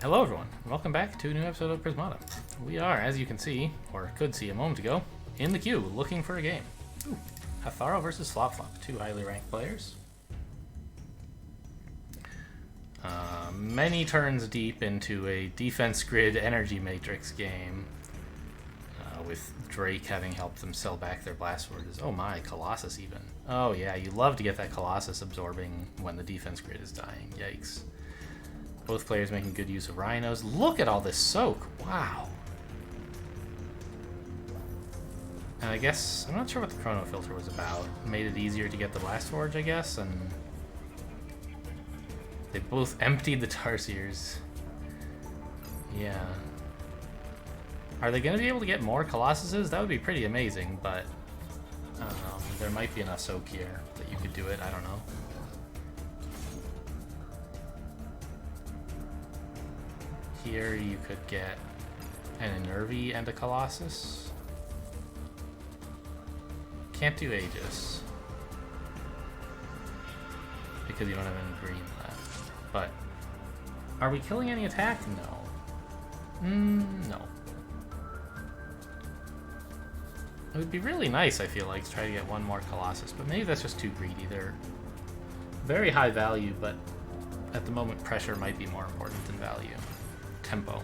Hello everyone, and welcome back to a new episode of Prismata. We are, as you can see, or could see a moment ago, in the queue, looking for a game. Ooh, Hatharo versus Flop Flop, two highly ranked players. Many turns deep into a defense grid energy matrix game, with Drake having helped them sell back their blast swords. Oh my, Colossus even. Oh yeah, you love to get that Colossus absorbing when the defense grid is dying. Yikes. Both players making good use of rhinos. Look at all this soak. Wow. And I guess, I'm not sure what the chrono filter was about. Made it easier to get the blast forge, I guess, and they both emptied the Tarsiers. Yeah. Are they going to be able to get more Colossuses? That would be pretty amazing, but there might be enough soak here that you could do it. I don't know. Here you could get an Enervi and a Colossus. Can't do Aegis because you don't have any green left. But are we killing any attack? No. No. It would be really nice, I feel like, to try to get one more Colossus, but maybe that's just too greedy. They're very high value, but at the moment pressure might be more important than value. Tempo.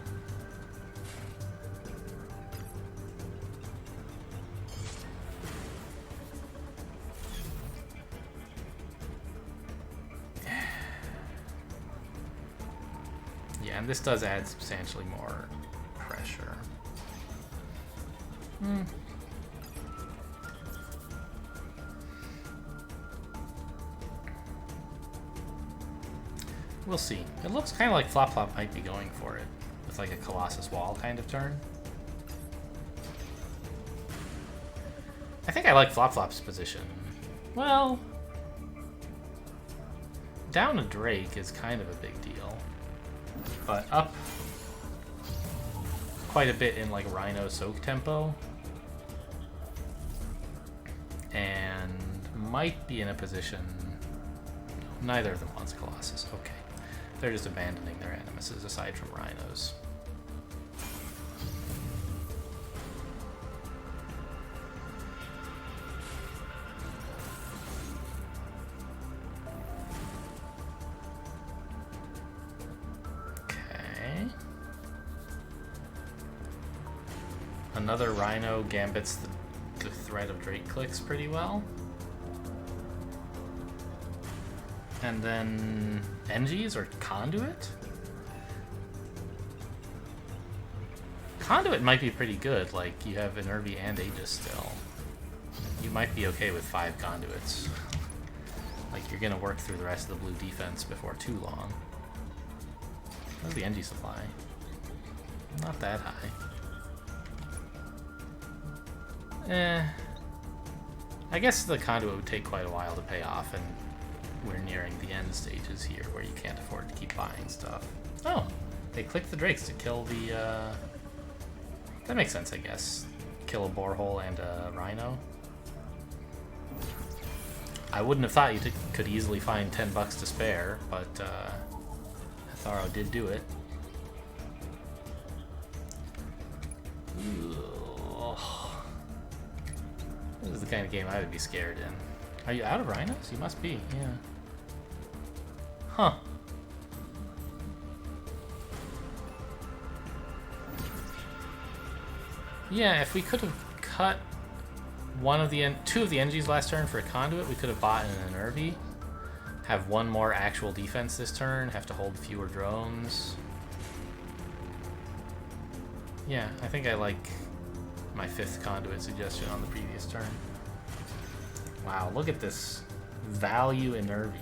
Yeah, and this does add substantially more pressure. We'll see. It looks kind of like Flop Flop might be going for it, with like a Colossus wall kind of turn. I think I like Flop Flop's position. Well, down a Drake is kind of a big deal, but up quite a bit in like Rhino soak tempo, and might be in a position. Neither of them wants Colossus. Okay. They're just abandoning their animuses, aside from rhinos. Okay. Another rhino gambits the threat of Drake clicks pretty well. And then Engies or Conduit? Conduit might be pretty good, like you have Enervi and Aegis still. You might be okay with 5 Conduits. Like you're gonna work through the rest of the blue defense before too long. What's the Engie supply? Not that high. I guess the Conduit would take quite a while to pay off, and we're nearing the end stages here where you can't afford to keep buying stuff. Oh, they clicked the Drakes to kill the, that makes sense, I guess. Kill a borehole and a rhino. I wouldn't have thought you could easily find 10 bucks to spare, but Hatharo did do it. Ugh. This is the kind of game I would be scared in. Are you out of rhinos? You must be, yeah. Huh. Yeah, if we could have cut two of the Engies last turn for a Conduit, we could have bought an Enervi. Have one more actual defense this turn, have to hold fewer drones. Yeah, I think I like my 5th Conduit suggestion on the previous turn. Wow, look at this value Enervi.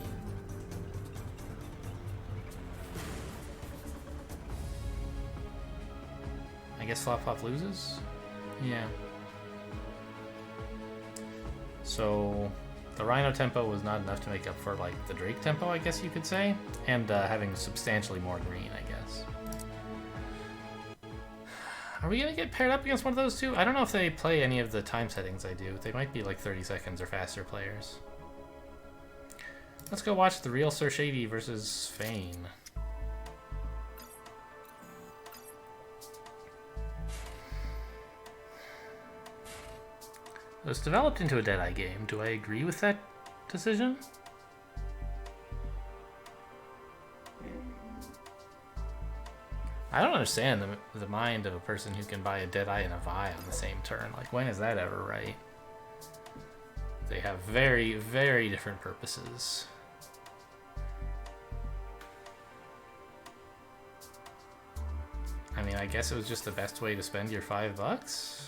I guess Flop Flop loses? Yeah. So the Rhino tempo was not enough to make up for like the Drake tempo, I guess you could say, and having substantially more green, I guess. Are we going to get paired up against one of those two? I don't know if they play any of the time settings I do. They might be like 30 seconds or faster players. Let's go watch the real Sir Shady versus Fane. It's developed into a Deadeye game. Do I agree with that decision? I don't understand the mind of a person who can buy a Deadeye and a Vi on the same turn. Like, when is that ever right? They have very, very different purposes. I mean, I guess it was just the best way to spend your $5?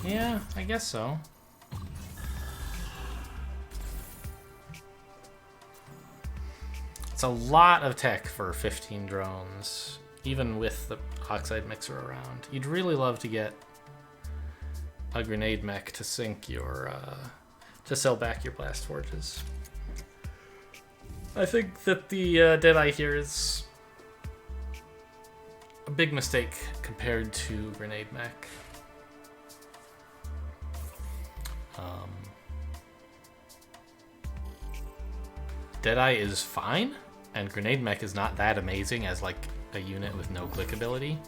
Yeah, I guess so. It's a lot of tech for 15 drones, even with the Oxide Mixer around. You'd really love to get a grenade mech to sink your, to sell back your blast forges. I think that the Deadeye here is a big mistake compared to grenade mech. Deadeye is fine, and grenade mech is not that amazing as like a unit with no click ability.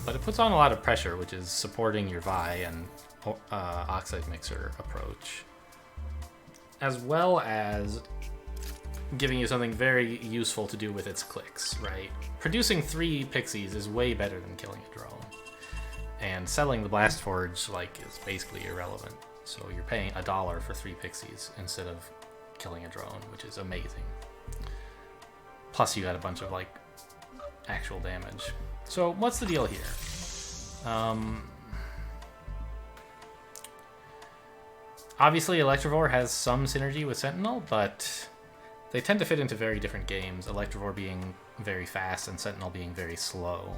But it puts on a lot of pressure, which is supporting your Vi and Oxide Mixer approach, as well as giving you something very useful to do with its clicks, right? Producing 3 pixies is way better than killing a drone. And selling the Blast Forge, like, is basically irrelevant. So you're paying $1 for 3 pixies instead of killing a drone, which is amazing. Plus you got a bunch of, like, actual damage. So what's the deal here? Obviously Electivore has some synergy with Sentinel, but they tend to fit into very different games, Electivore being very fast and Sentinel being very slow.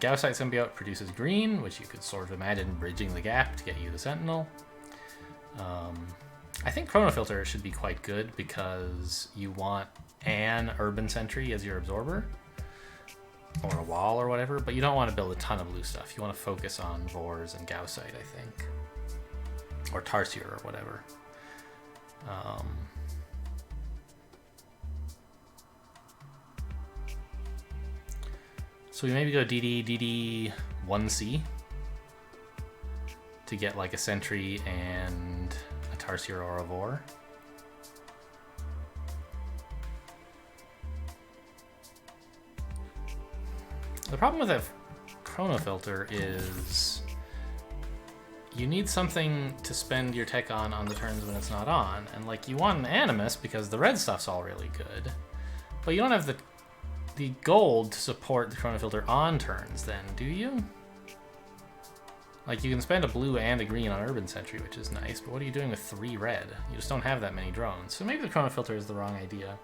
Gaussite Symbiote produces green, which you could sort of imagine bridging the gap to get you the Sentinel. I think Chronofilter should be quite good because you want an Urban Sentry as your absorber, or a wall or whatever, but you don't want to build a ton of blue stuff. You want to focus on Vors and Gaussite, I think. Or Tarsier or whatever. So we maybe go DD, DD, 1C to get like a Sentry and a Tarsier or a Vor. The problem with that Chronofilter is you need something to spend your tech on the turns when it's not on. And like, you want an Animus because the red stuff's all really good, but you don't have the gold to support the Chronofilter on turns then, do you? Like, you can spend a blue and a green on Urban Sentry, which is nice, but what are you doing with 3 red? You just don't have that many drones. So maybe the Chronofilter is the wrong idea.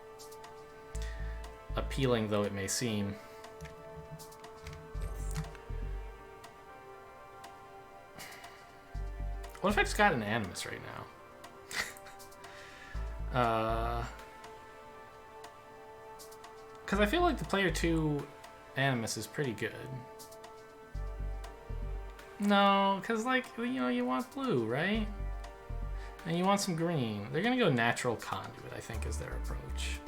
Appealing though it may seem. What if I just got an Animus right now? Because I feel like the player 2 Animus is pretty good. No, because, like, you know, you want blue, right? And you want some green. They're going to go Natural Conduit, I think, is their approach.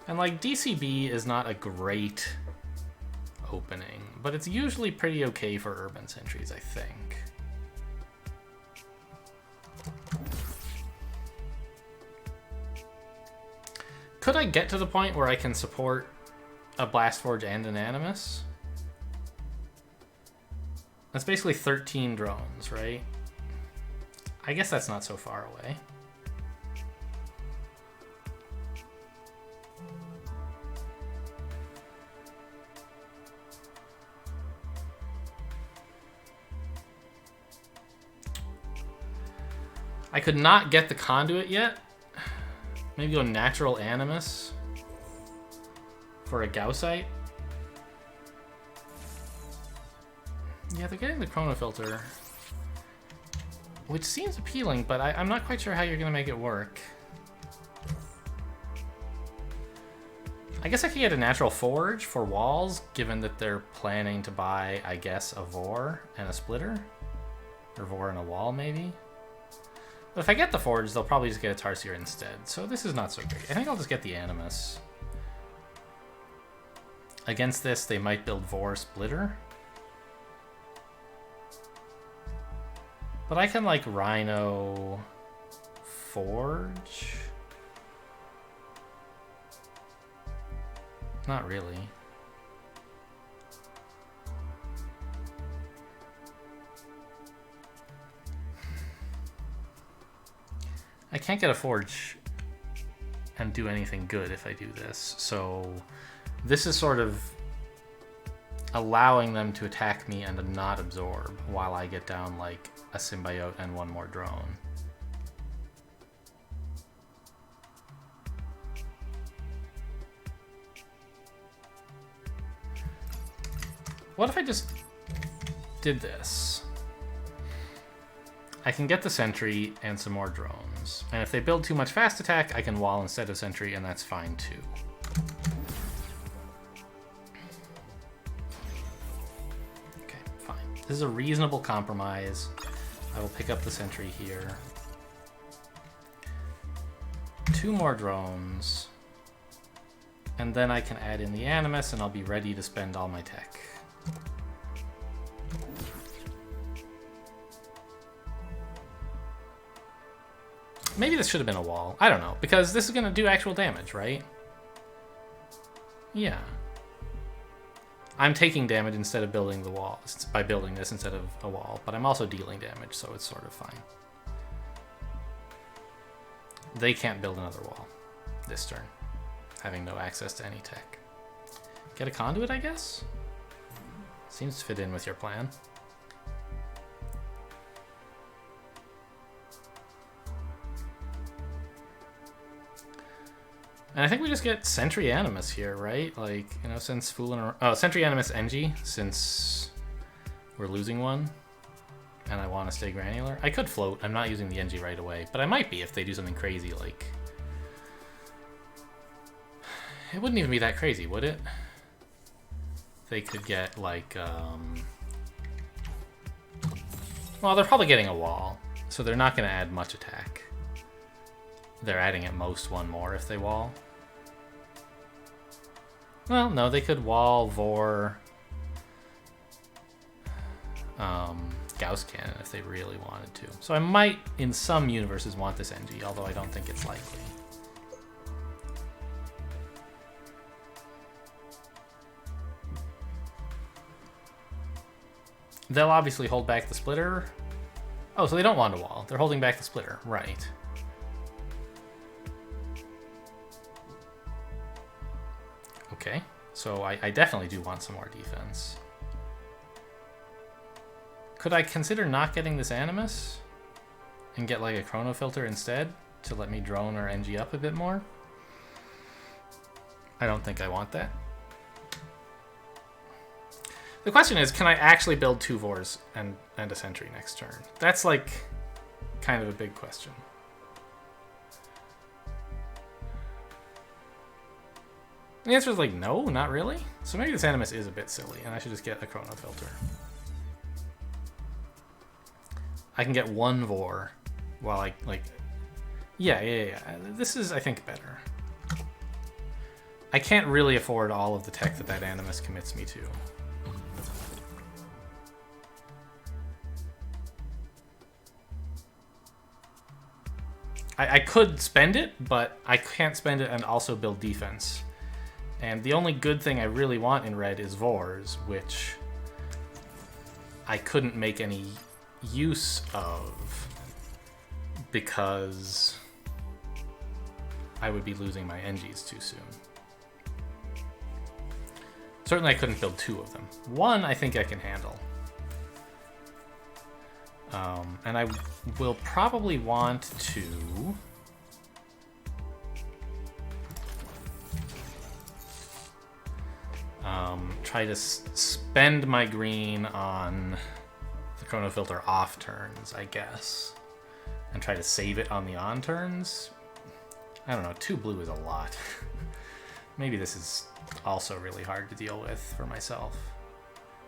And, like, DCB is not a great opening, but it's usually pretty okay for Urban Sentries, I think. Could I get to the point where I can support a Blast Forge and an Animus? That's basically 13 drones, right? I guess that's not so far away. I could not get the Conduit yet. Maybe go Natural Animus for a Gaussite. Yeah, they're getting the Chronofilter, which seems appealing, but I'm not quite sure how you're going to make it work. I guess I could get a Natural Forge for walls, given that they're planning to buy, I guess, a Vor and a Splitter. Or Vor and a wall, maybe. But if I get the Forge, they'll probably just get a Tarsier instead. So this is not so great. I think I'll just get the Animus. Against this, they might build Vor Splitter. But I can, like, Rhino Forge? Not really. I can't get a Forge and do anything good if I do this, so this is sort of allowing them to attack me and not absorb while I get down like a symbiote and one more drone. What if I just did this? I can get the sentry and some more drones. And if they build too much fast attack, I can wall instead of sentry, and that's fine too. Okay, fine. This is a reasonable compromise. I will pick up the sentry here. 2 more drones. And then I can add in the Animus, and I'll be ready to spend all my tech. Maybe this should have been a wall. I don't know, because this is going to do actual damage, right? Yeah. I'm taking damage instead of building the wall, by building this instead of a wall, but I'm also dealing damage, so it's sort of fine. They can't build another wall this turn, having no access to any tech. Get a conduit, I guess? Seems to fit in with your plan. And I think we just get Sentry Animus here, right? Like, you know, since fooling around... Oh, Sentry Animus NG, since we're losing one. And I want to stay granular. I could float. I'm not using the NG right away. But I might be if they do something crazy, like... It wouldn't even be that crazy, would it? They could get, like, Well, they're probably getting a wall. So they're not going to add much attack. They're adding at most 1 more if they wall. Well, no, they could wall Vor Gauss Cannon if they really wanted to. So I might, in some universes, want this NG, although I don't think it's likely. They'll obviously hold back the splitter. Oh, so they don't want a wall. They're holding back the splitter. Right. Okay, so I definitely do want some more defense. Could I consider not getting this Animus? And get like a Chrono Filter instead? To let me drone or NG up a bit more? I don't think I want that. The question is, can I actually build 2 Vors and a Sentry next turn? That's like kind of a big question. The answer is like, no, not really. So maybe this Animus is a bit silly, and I should just get a Chrono Filter. I can get 1 Vor while I, like... Yeah. This is, I think, better. I can't really afford all of the tech that Animus commits me to. I could spend it, but I can't spend it and also build defense. And the only good thing I really want in red is Vors, which I couldn't make any use of because I would be losing my NGs too soon. Certainly I couldn't build 2 of them. 1 I think I can handle. And I will probably want to... try to spend my green on the Chrono Filter off turns, I guess. And try to save it on the on turns. I don't know, 2 blue is a lot. Maybe this is also really hard to deal with for myself.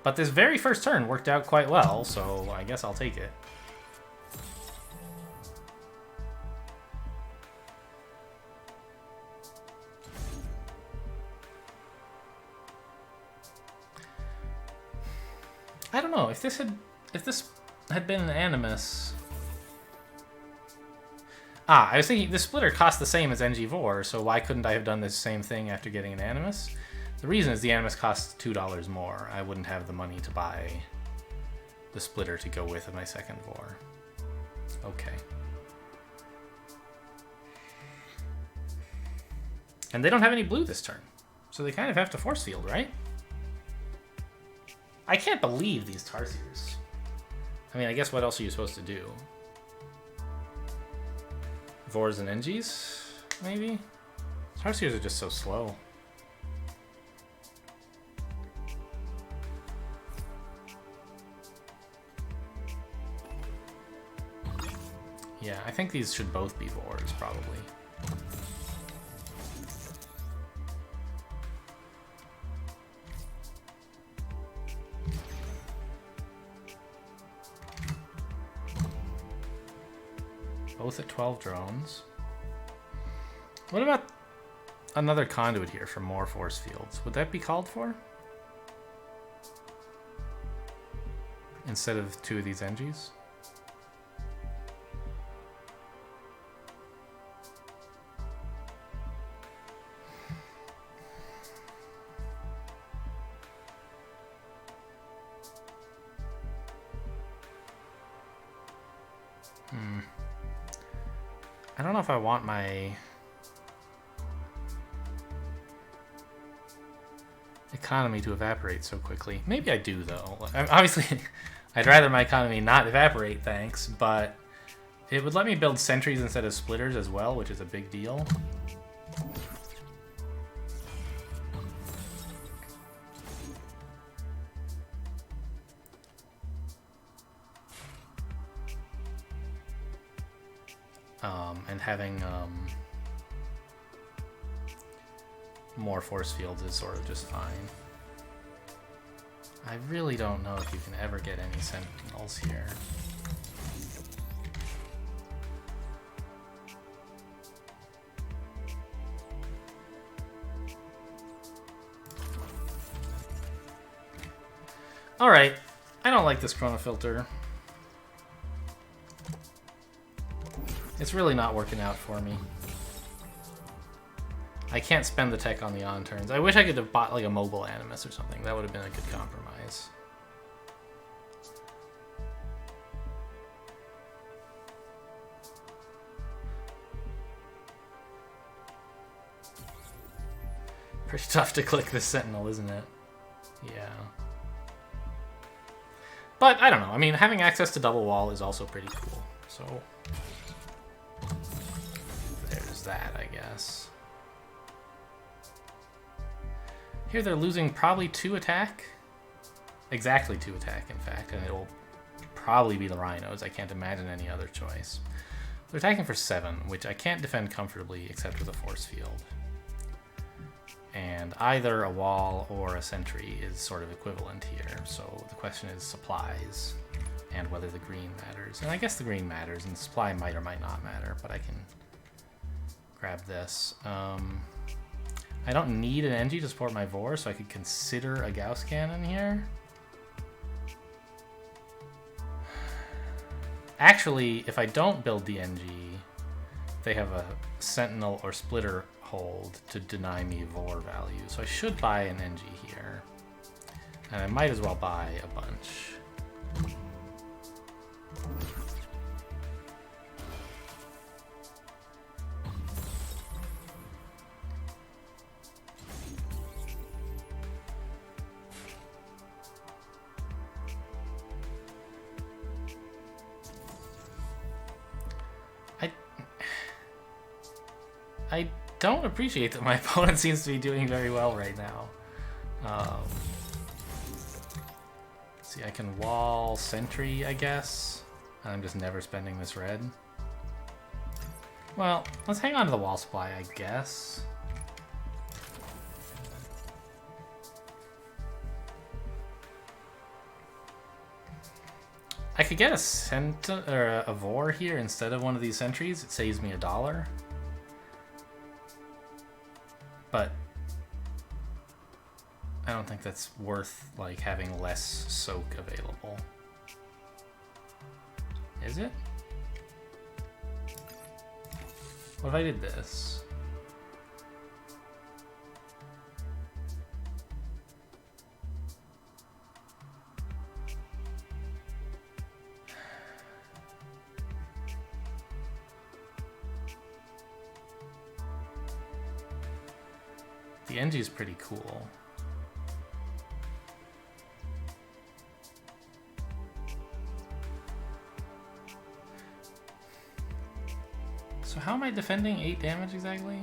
But this very first turn worked out quite well, so I guess I'll take it. I don't know, if this had been an Animus... Ah, I was thinking the splitter cost the same as NG Vor, so why couldn't I have done the same thing after getting an Animus? The reason is the Animus costs $2 more. I wouldn't have the money to buy the splitter to go with my second Vor. Okay. And they don't have any blue this turn, so they kind of have to force field, right? I can't believe these Tarsiers. I mean, I guess what else are you supposed to do? Vors and NGs, maybe? Tarsiers are just so slow. Yeah, I think these should both be Vors, probably. Both at 12 drones. What about another conduit here for more force fields? Would that be called for? Instead of 2 of these NGs? I don't know if I want my economy to evaporate so quickly. Maybe I do, though. Obviously, I'd rather my economy not evaporate, thanks, but it would let me build sentries instead of splitters as well, which is a big deal. And having more force fields is sort of just fine. I really don't know if you can ever get any sentinels here. Alright, I don't like this chronofilter. It's really not working out for me. I can't spend the tech on the on turns. I wish I could have bought like a mobile Animus or something. That would have been a good compromise. Pretty tough to click the Sentinel, isn't it? Yeah. But I don't know. I mean, having access to double wall is also pretty cool. So there's that, I guess. Here they're losing probably 2 attack. Exactly 2 attack, in fact, and it'll probably be the Rhinos. I can't imagine any other choice. They're attacking for 7, which I can't defend comfortably except with a force field. And either a wall or a sentry is sort of equivalent here. So the question is supplies and whether the green matters. And I guess the green matters, and supply might or might not matter, but I can grab this. I don't need an NG to support my Vor, so I could consider a Gauss Cannon here. Actually, if I don't build the NG, they have a Sentinel or Splitter hold to deny me Vor value. So I should buy an NG here. And I might as well buy a bunch. I don't appreciate that my opponent seems to be doing very well right now. See, I can wall sentry, I guess. I'm just never spending this red. Well, let's hang on to the wall supply, I guess. I could get a Vor here instead of one of these sentries. It saves me $1. But I don't think that's worth like having less soak available. is it? What if I did this? The NG is pretty cool. So how am I defending 8 damage exactly?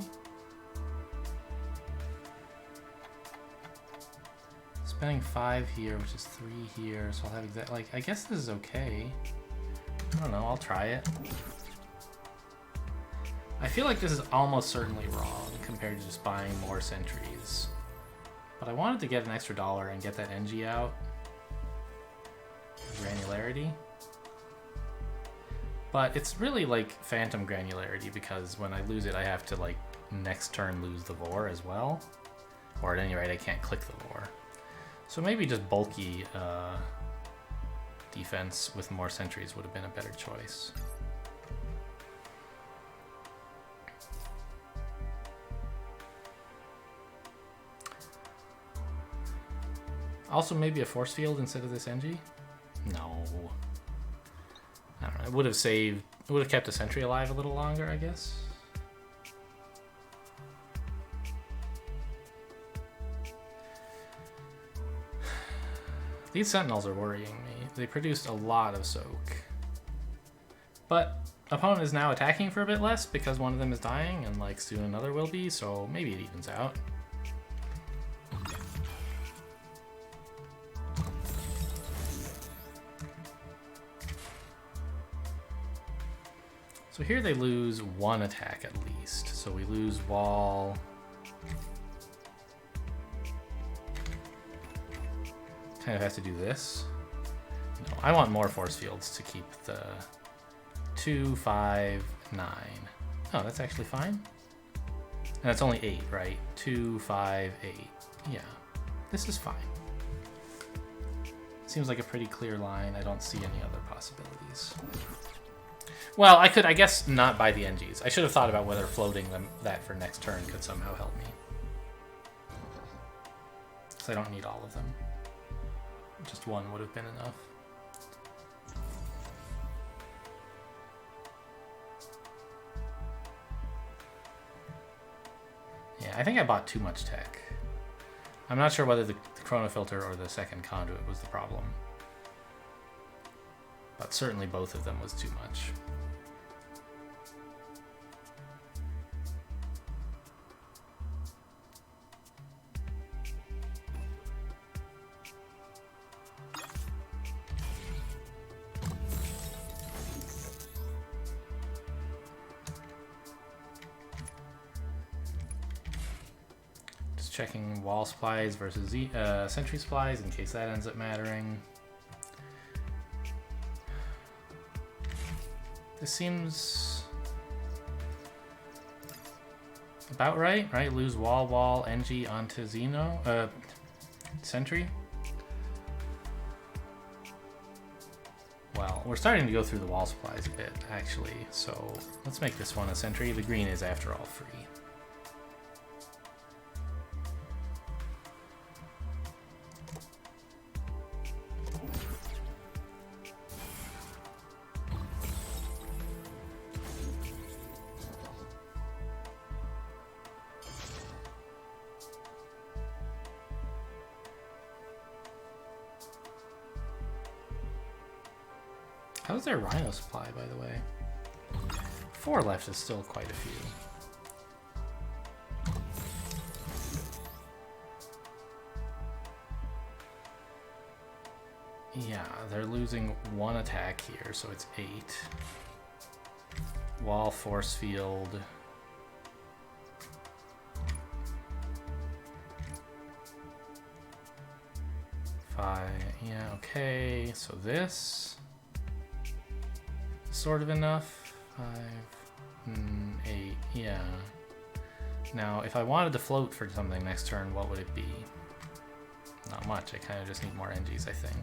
Spending 5 here, which is 3 here, so I'll have exact, like, I guess this is okay. I don't know, I'll try it. I feel like this is almost certainly wrong compared to just buying more sentries. But I wanted to get an extra $1 and get that NG out. Granularity. But it's really like phantom granularity because when I lose it I have to like next turn lose the Vor as well. Or at any rate I can't click the Vor. So maybe just bulky defense with more sentries would have been a better choice. Also, maybe a force field instead of this NG? No. I don't know. It would have saved. It would have kept a sentry alive a little longer, I guess. These sentinels are worrying me. They produced a lot of soak. But opponent is now attacking for a bit less because one of them is dying, and like soon another will be, so maybe it evens out. So here they lose 1 attack at least. So we lose wall. Kind of have to do this. No, I want more force fields to keep the 2, 5, 9. Oh, that's actually fine. And it's only 8, right? 2, 5, 8. Yeah, this is fine. Seems like a pretty clear line. I don't see any other possibilities. Well, I could, I guess, not buy the NGs. I should have thought about whether floating them that for next turn could somehow help me. Because I don't need all of them. Just one would have been enough. Yeah, I think I bought too much tech. I'm not sure whether the chrono filter or the second conduit was the problem. But certainly both of them was too much. Checking wall supplies versus sentry supplies in case that ends up mattering. This seems about right, right? Lose wall, NG onto Xeno, sentry. Well, we're starting to go through the wall supplies a bit, actually. So let's make this one a sentry. The green is, after all, free. How's their rhino supply, by the way? 4 left is still quite a few. Yeah, they're losing 1 attack here, so it's 8. Wall, force field. Yeah, okay, so this. Sort of enough. 5, 8, yeah. Now, if I wanted to float for something next turn, what would it be? Not much. I kind of just need more NGs, I think.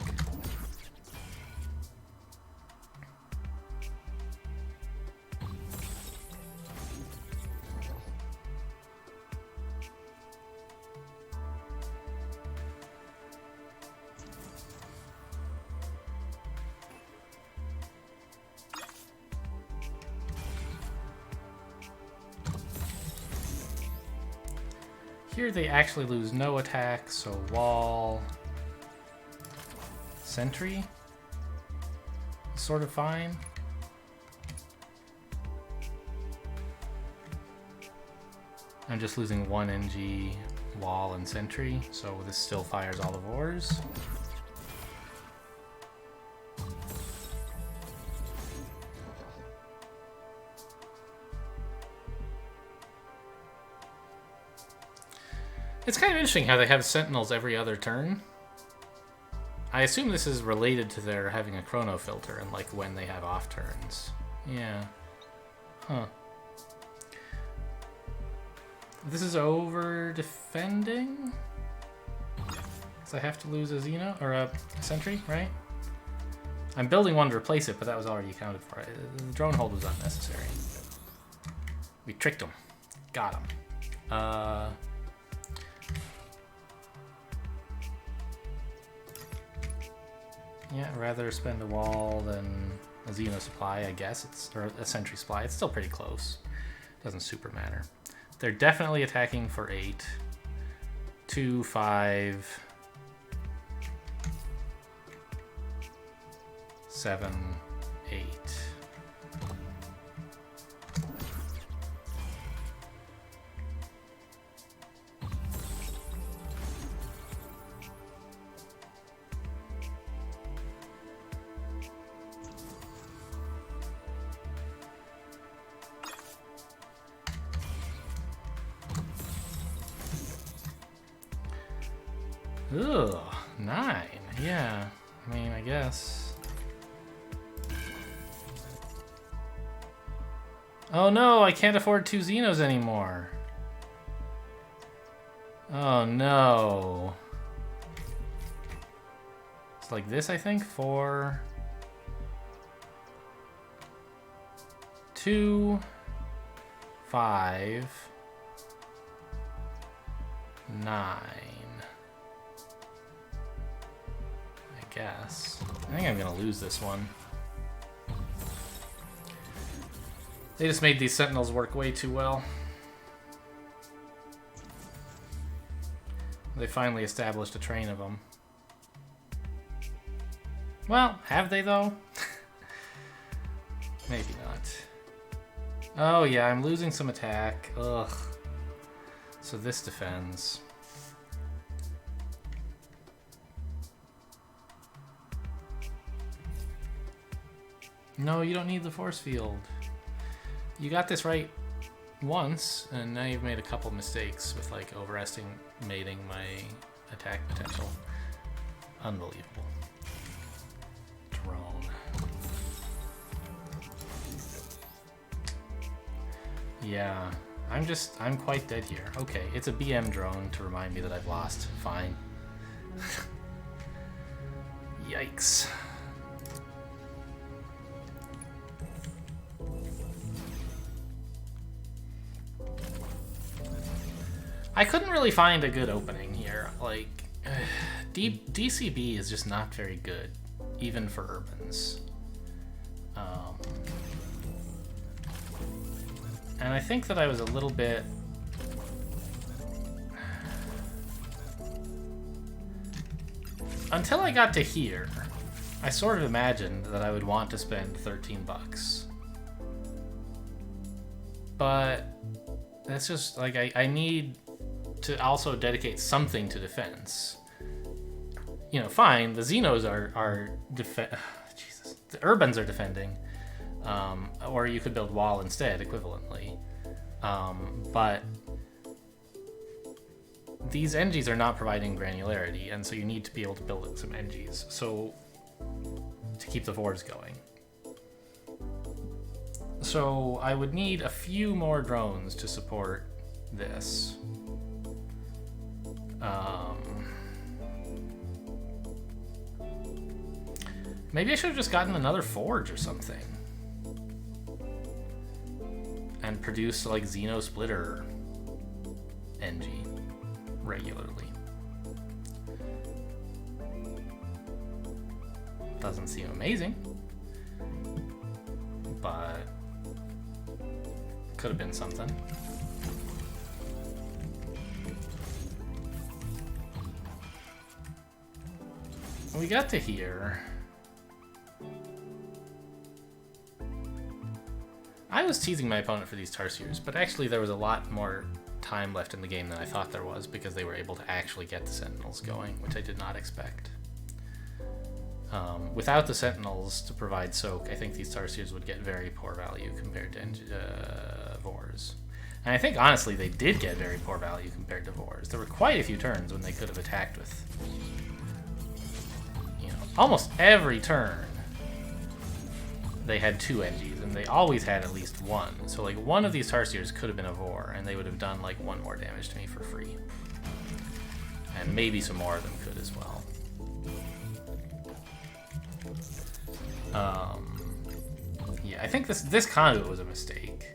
Here they actually lose no attack, so wall, sentry, sort of fine. I'm just losing 1 NG, wall, and sentry, so this still fires all of ores. It's kind of interesting how they have sentinels every other turn. I assume this is related to their having a chrono filter and like when they have off turns. Yeah. Huh. This is over defending? Because I have to lose a Xeno or a sentry, right? I'm building one to replace it, but that was already accounted for. The drone hold was unnecessary. We tricked him. Got him. Yeah, rather spend a wall than a Xeno supply, I guess. Or a sentry supply. It's still pretty close. Doesn't super matter. They're definitely attacking for 8. 2, 5, 7, 8. Ugh, 9. Yeah, I mean, I guess. Oh no, I can't afford 2 Xenos anymore. Oh no. It's like this, I think. 4, 2, 5, 9. Guess. I think I'm gonna lose this one. They just made these sentinels work way too well. They finally established a train of them. Well, have they though? Maybe not. Oh yeah, I'm losing some attack. Ugh. So this defends. No, you don't need the force field. You got this right once, and now you've made a couple mistakes with like overestimating my attack potential. Unbelievable. Drone. Yeah, I'm quite dead here. Okay, it's a BM drone to remind me that I've lost. Fine. Yikes. I couldn't really find a good opening here. Like, DCB is just not very good, even for urbans. And I think that I was a little bit... Until I got to here, I sort of imagined that I would want to spend 13 bucks. But that's just, like, I need to also dedicate something to defense. You know, fine, the Xenos are Jesus. The Urbans are defending. Or you could build wall instead, equivalently. But these NGs are not providing granularity, and so you need to be able to build some NGs so to keep the Vors going. So I would need a few more drones to support this. Maybe I should have just gotten another forge or something. And produced like Xeno Splitter NG regularly. Doesn't seem amazing, but could have been something. we got to here. I was teasing my opponent for these Tarsiers, but actually there was a lot more time left in the game than I thought there was because they were able to actually get the Sentinels going, which I did not expect. Without the Sentinels to provide soak, I think these Tarsiers would get very poor value compared to Vors. And I think, honestly, they did get very poor value compared to Vors. There were quite a few turns when they could have attacked with, you know, almost every turn they had 2 NGs, and they always had at least 1. So, like, one of these Tarsiers could have been a Vor, and they would have done, like, 1 more damage to me for free. And maybe some more of them could as well. Yeah, I think this conduit was a mistake.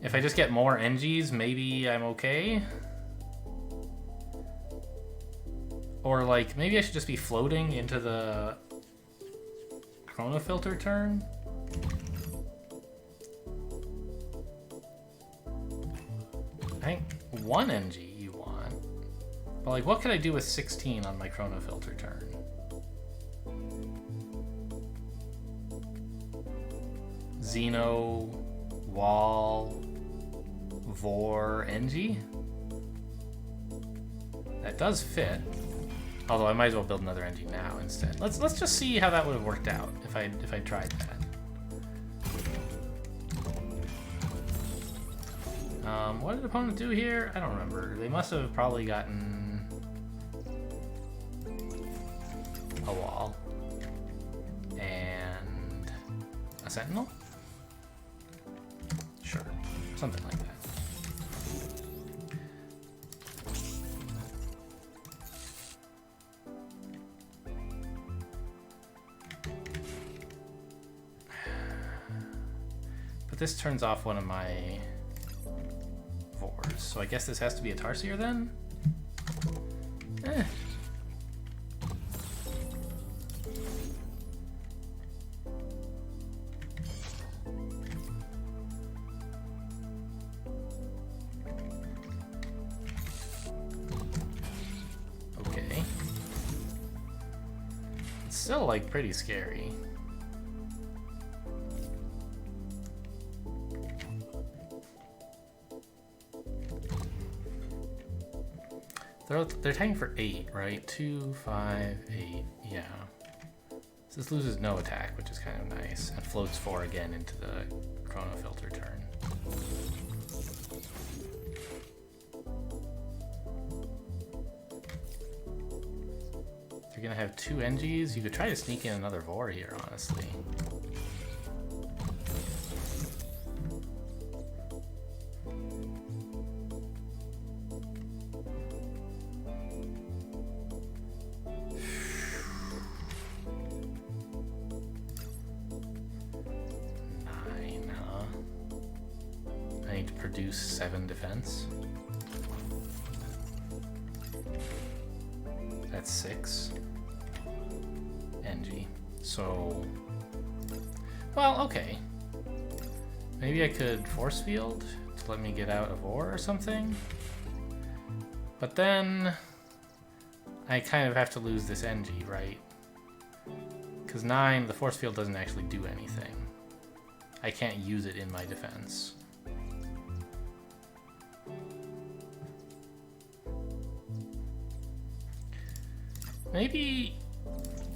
If I just get more NGs, maybe I'm okay. Or, like, maybe I should just be floating into the chronofilter turn. I think 1 NG you want. But, like, what could I do with 16 on my chronofilter turn? Xeno, Wall, Vor, NG? That does fit. Although I might as well build another NG now instead. Let's just see how that would have worked out if I tried that. What did the opponent do here? I don't remember. They must have probably gotten a wall and a sentinel. Sure, something like that. But this turns off one of my Vors, so I guess this has to be a Tarsier then? Eh. Okay. It's still, like, pretty scary. They're attacking for 8, right? 2, 5, 8, yeah. So this loses no attack, which is kind of nice, and floats 4 again into the chronofilter turn. You're gonna have 2 NGs. You could try to sneak in another Vor here, honestly. Produce 7 defense. That's 6 NG. So, well, okay. Maybe I could force field to let me get out of Vor or something. But then I kind of have to lose this NG, right? Because 9, the force field doesn't actually do anything. I can't use it in my defense. Maybe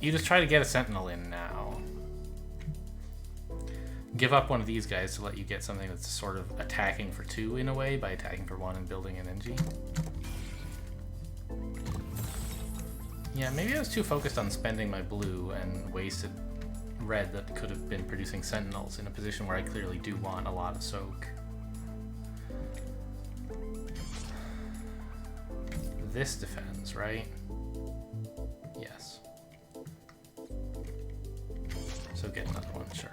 you just try to get a Sentinel in now. Give up one of these guys to let you get something that's sort of attacking for 2 in a way by attacking for 1 and building an NG. Yeah, maybe I was too focused on spending my blue and wasted red that could have been producing Sentinels in a position where I clearly do want a lot of soak. This defends, right? Yes. So get another one, sure.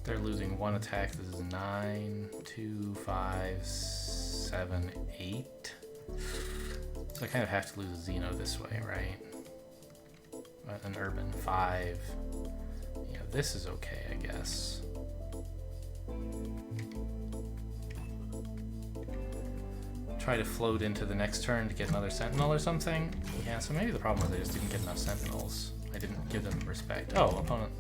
They're losing 1 attack. This is 9, 2, 5, 7, 8. So I kind of have to lose a Xeno this way, right? An Urban 5. Yeah, this is okay, I guess. try to float into the next turn to get another sentinel or something. Yeah, so maybe the problem was I just didn't get enough sentinels. I didn't give them respect. Oh, opponent.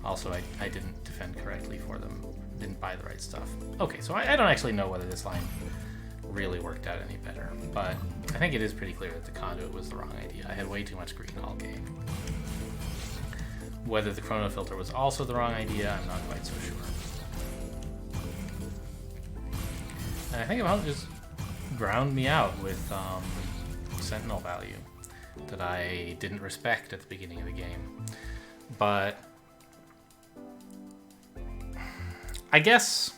Also, I didn't defend correctly for them. Didn't buy the right stuff. Okay, so I don't actually know whether this line really worked out any better, but I think it is pretty clear that the conduit was the wrong idea. I had way too much green all game. Whether the chrono filter was also the wrong idea, I'm not quite so sure. And I think opponent just ground me out with sentinel value that I didn't respect at the beginning of the game. But I guess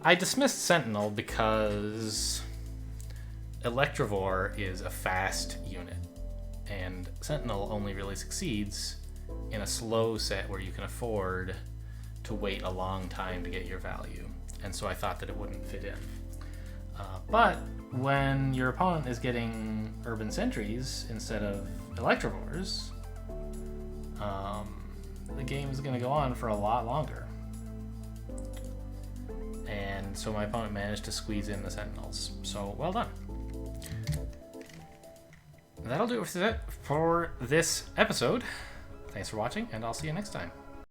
I dismissed Sentinel because Electivore is a fast unit, and Sentinel only really succeeds in a slow set where you can afford to wait a long time to get your value, and so I thought that it wouldn't fit in. But when your opponent is getting Urban Sentries instead of Electivores, the game is going to go on for a lot longer. And so my opponent managed to squeeze in the Sentinels. So, well done. That'll do it for this episode. Thanks for watching, and I'll see you next time.